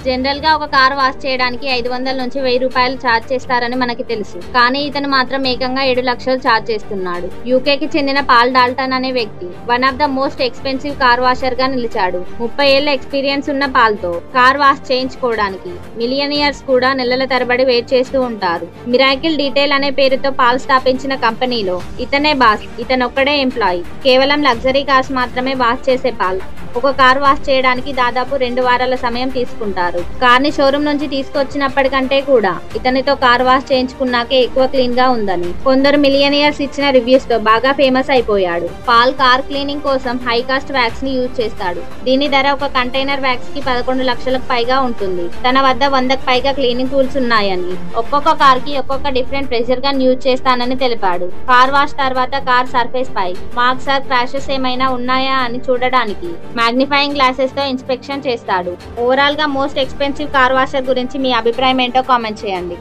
General గా ఒక car wash చేయడానికి 500 నుంచి 1000 రూపాయలు ఛార్జ్ చేస్తారని మనకి తెలుసు. కానీ ఇతను మాత్రం ఏకంగా 7 లక్షలు ఛార్జ్ చేస్తున్నాడు. యూకేకి చెందిన పాల్ డాల్టన్ అనే వ్యక్తి one of the most expensive car washer గా నిలిచాడు. 30 ఏళ్ల ఎక్స్పీరియన్స్ ఉన్న పాల్ తో కార్ వాష్ చేయించుకోవడానికి మిలియనియర్స్ కూడా నెలల తరబడి వెయిట్ చేస్తూ ఉంటారు. మిరాకిల్ డీటెయిల్ అనే పేరుతో పాల్ స్థాపించిన కంపెనీలో ఇతనే బాస్, ఇతనొక్కడే ఎంప్లాయీ. కేవలం లగ్జరీ కార్స్ మాత్రమే వాష్ చేసే పాల్ ఒక కార్ వాష్ చేయడానికి దాదాపు 2 వారాల సమయం తీసుకుంటారు. కార్ ని షోరూమ్ నుంచి తీసుకొచ్చినప్పటికంటే కూడా ఇతనితో కార్ వాష్ చేయించుకున్నాకే ఎక్కువ క్లీన్ గా ఉందని కొందరు మిలియనియర్స్ ఇచ్చిన రివ్యూస్ తో బాగా ఫేమస్ అయిపోయాడు. పాల్ కార్ క్లీనింగ్ కోసం హై కాస్ట్ వ్యాక్స్ ని యూజ్ చేస్తాడు. దీని ధర ఒక కంటైనర్ వ్యాక్స్ కి 11 లక్షలకు పైగా ఉంటుంది. తన వద్ద 100కు పైగా క్లీనింగ్ టూల్స్ ఉన్నాయని, ఒక్కొక్క కార్ కి ఒక్కొక్క డిఫరెంట్ ప్రెషర్ గన్ యూజ్ చేస్తానని తెలిపాడు. కార్ వాష్ తర్వాత కార్ సర్ఫేస్ పై మార్క్స్ ఆర్ క్రాషెస్ ఏమైనా ఉన్నాయా అని చూడడానికి మ్యాగ్నిఫైయింగ్ గ్లాసెస్ తో ఇన్స్పెక్షన్ చేస్తాడు. ఓవరాల్ గా మోస్ట్ ఎక్స్పెన్సివ్ కార్ వాషర్ గురించి మీ అభిప్రాయం ఏంటో కామెంట్ చేయండి.